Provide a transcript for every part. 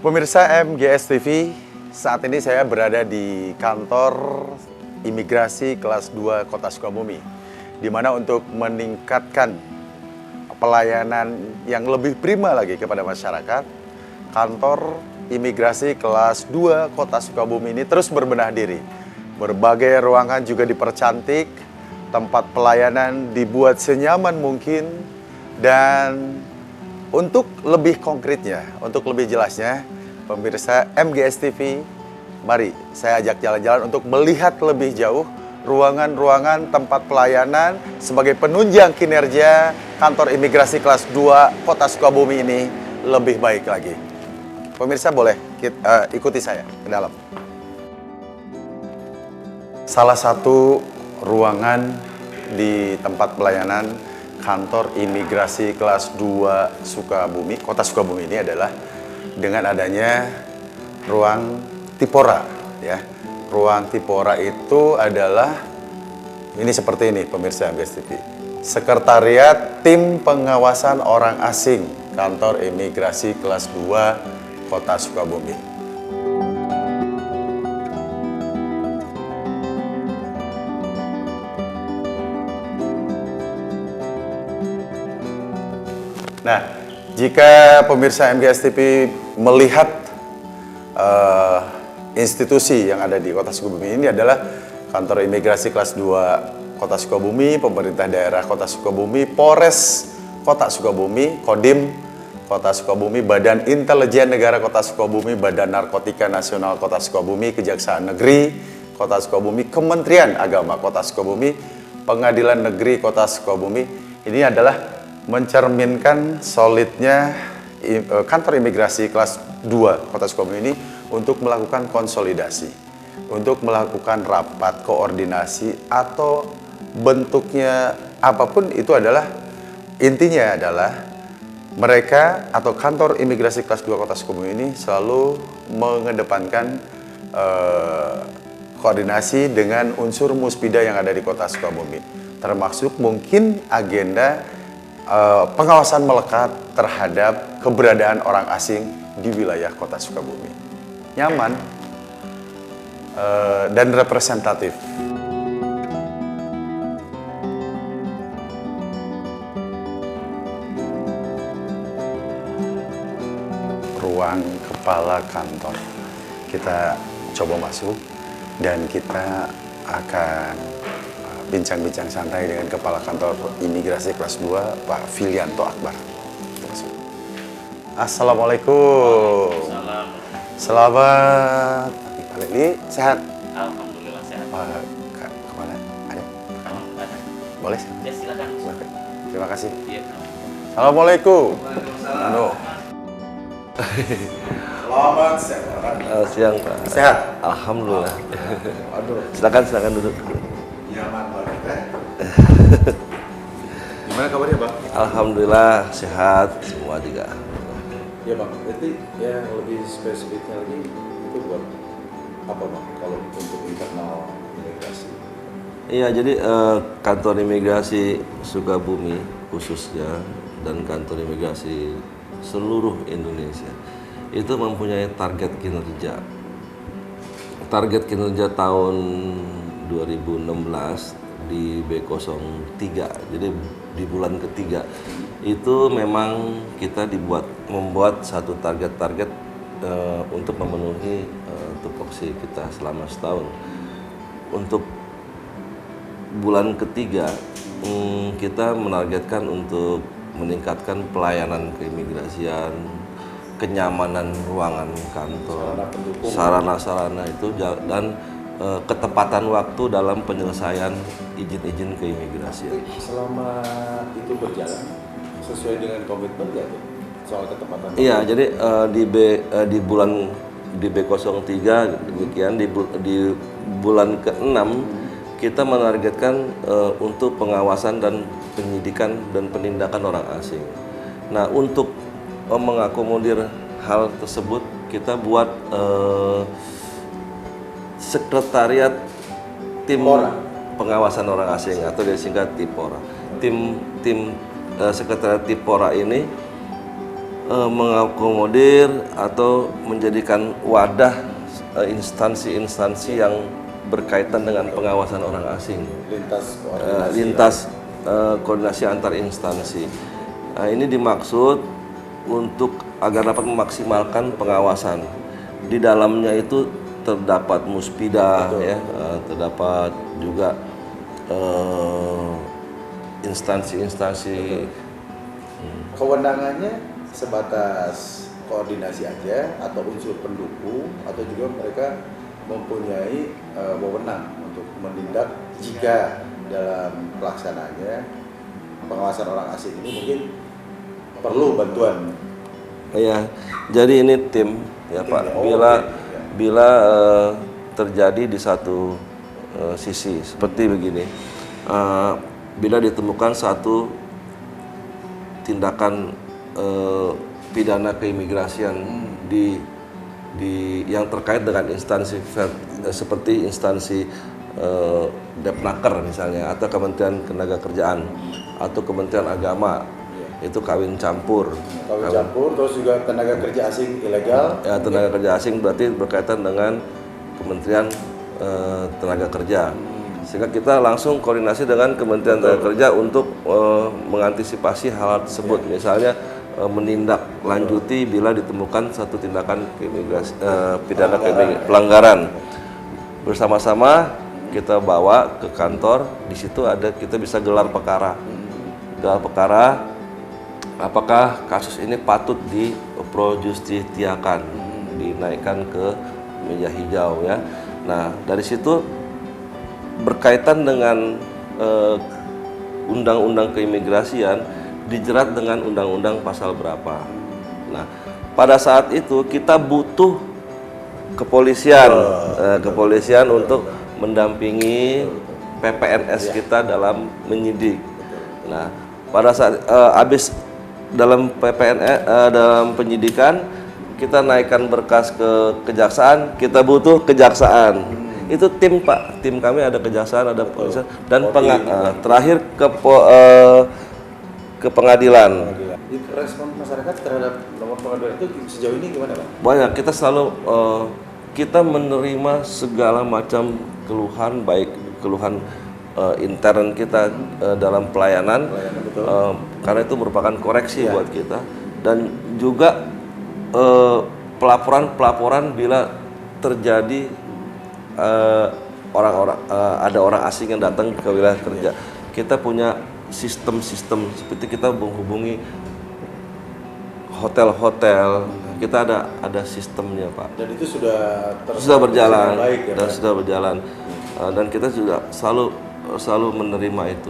Pemirsa MGS TV, saat ini saya berada di kantor imigrasi kelas 2 Kota Sukabumi, di mana untuk meningkatkan pelayanan yang lebih prima lagi kepada masyarakat, kantor imigrasi kelas 2 Kota Sukabumi ini terus berbenah diri. Berbagai ruangan juga dipercantik, tempat pelayanan dibuat senyaman mungkin, dan untuk lebih konkretnya, untuk lebih jelasnya, pemirsa MGS TV, mari saya ajak jalan-jalan untuk melihat lebih jauh ruangan-ruangan tempat pelayanan sebagai penunjang kinerja kantor imigrasi kelas 2 Kota Sukabumi ini lebih baik lagi. Pemirsa boleh ikuti saya ke dalam. Salah satu ruangan di tempat pelayanan kantor imigrasi kelas 2 Sukabumi, Kota Sukabumi ini adalah dengan adanya ruang Tipora, ya. Ruang Tipora itu adalah ini seperti ini, pemirsa MGS TV. Sekretariat Tim Pengawasan Orang Asing Kantor Imigrasi kelas 2 Kota Sukabumi. Nah, jika pemirsa MGS TV melihat institusi yang ada di Kota Sukabumi ini adalah kantor imigrasi kelas 2 Kota Sukabumi, pemerintah daerah Kota Sukabumi, Polres Kota Sukabumi, Kodim Kota Sukabumi, Badan Intelijen Negara Kota Sukabumi, Badan Narkotika Nasional Kota Sukabumi, Kejaksaan Negeri Kota Sukabumi, Kementerian Agama Kota Sukabumi, Pengadilan Negeri Kota Sukabumi. Ini adalah mencerminkan solidnya kantor imigrasi kelas 2 Kota Sukabumi ini untuk melakukan konsolidasi, untuk melakukan rapat koordinasi atau bentuknya apapun itu adalah intinya adalah mereka atau kantor imigrasi kelas 2 Kota Sukabumi ini selalu mengedepankan koordinasi dengan unsur muspida yang ada di Kota Sukabumi, termasuk mungkin agenda pengawasan melekat terhadap keberadaan orang asing di wilayah Kota Sukabumi. Nyaman dan representatif. Ruang kepala kantor. Kita coba masuk dan kita akan bincang-bincang santai dengan Kepala Kantor Imigrasi kelas 2, Pak Filianto Akbar. Assalamualaikum. Salam. Selamat pagi, Pak Lili. Sehat? Alhamdulillah sehat. Kemana? Ada? Oh, ada. Boleh? Ya silakan. Terima kasih. Iya. Assalamualaikum. Waalaikumsalam. Selamat siang. Siang Pak. Sehat? Alhamdulillah. Aduh. Silakan duduk. Nyaman banget ya. Gimana kabarnya, Bang? Alhamdulillah sehat semua juga. Ya, Bang. Berarti yang lebih spesifiknya lagi itu buat apa, Bang? Kalau untuk internal imigrasi? Iya, jadi kantor imigrasi Sukabumi khususnya dan kantor imigrasi seluruh Indonesia itu mempunyai target kinerja. Target kinerja tahun 2016 di B03, jadi di bulan ketiga itu memang kita membuat satu target-target untuk memenuhi tupoksi kita selama setahun. Untuk bulan ketiga kita menargetkan untuk meningkatkan pelayanan keimigrasian, kenyamanan ruangan kantor, sarana-sarana itu, dan ketepatan waktu dalam penyelesaian izin-izin keimigrasian. Selama itu berjalan sesuai dengan komitmen nggak tuh soal ketepatan? Iya, jadi di bulan di B03 demikian di bulan ke-6 kita menargetkan untuk pengawasan dan penyidikan dan penindakan orang asing. Nah, untuk mengakomodir hal tersebut kita buat sekretariat tim pengawasan orang asing atau disingkat Tipora. Tim sekretariat Tipora ini mengakomodir atau menjadikan wadah instansi-instansi yang berkaitan dengan pengawasan orang asing, lintas koordinasi antar instansi. Nah, ini dimaksud untuk agar dapat memaksimalkan pengawasan. Di dalamnya itu terdapat muspida, ya, terdapat juga instansi-instansi. Kewenangannya sebatas koordinasi aja atau unsur pendukung, atau juga mereka mempunyai wewenang untuk menindak jika dalam pelaksanaannya pengawasan orang asing ini mungkin perlu bantuan. Ya, jadi ini tim ya Pak. Bila terjadi di satu sisi seperti begini, bila ditemukan satu tindakan pidana keimigrasian di yang terkait dengan instansi seperti instansi Depnaker misalnya, atau Kementerian Ketenagakerjaan atau Kementerian Agama, itu kawin campur, terus juga tenaga kerja asing ilegal. Ya, tenaga kerja asing berarti berkaitan dengan Kementerian Tenaga Kerja. Sehingga kita langsung koordinasi dengan Kementerian Tenaga Kerja untuk mengantisipasi hal tersebut. Misalnya menindaklanjuti bila ditemukan satu tindakan pidana pelanggaran. Bersama-sama kita bawa ke kantor, di situ kita bisa gelar perkara. Gelar perkara, apakah kasus ini patut diprojustisiakan, dinaikkan ke meja hijau, ya. Nah, dari situ berkaitan dengan undang-undang keimigrasian, dijerat dengan undang-undang pasal berapa. Nah, pada saat itu kita butuh kepolisian untuk mendampingi PPNS kita dalam menyidik. Nah, pada saat habis dalam dalam penyidikan, kita naikkan berkas ke kejaksaan, kita butuh kejaksaan. Itu tim Pak, tim kami ada kejaksaan, ada polisi, dan terakhir ke pengadilan. Respon masyarakat terhadap nomor pengaduan itu sejauh ini gimana Pak? Banyak, kita selalu kita menerima segala macam keluhan, baik keluhan intern kita dalam pelayanan, karena itu merupakan koreksi buat kita, dan juga pelaporan bila terjadi ada orang asing yang datang ke wilayah kerja. Kita punya sistem-sistem seperti kita menghubungi hotel-hotel, kita ada sistemnya Pak. Dan itu sudah berjalan, baik, ya, dan sudah berjalan, dan kita juga selalu menerima itu.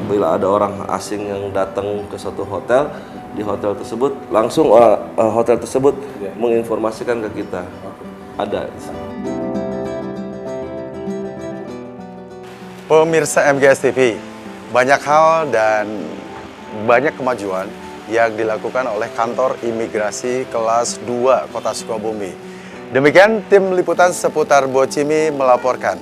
Bila ada orang asing yang datang ke suatu hotel, di hotel tersebut langsung hotel tersebut menginformasikan ke kita. Ada. Pemirsa MGS TV, banyak hal dan banyak kemajuan yang dilakukan oleh kantor imigrasi kelas 2 Kota Sukabumi. Demikian tim liputan seputar Bocimi melaporkan.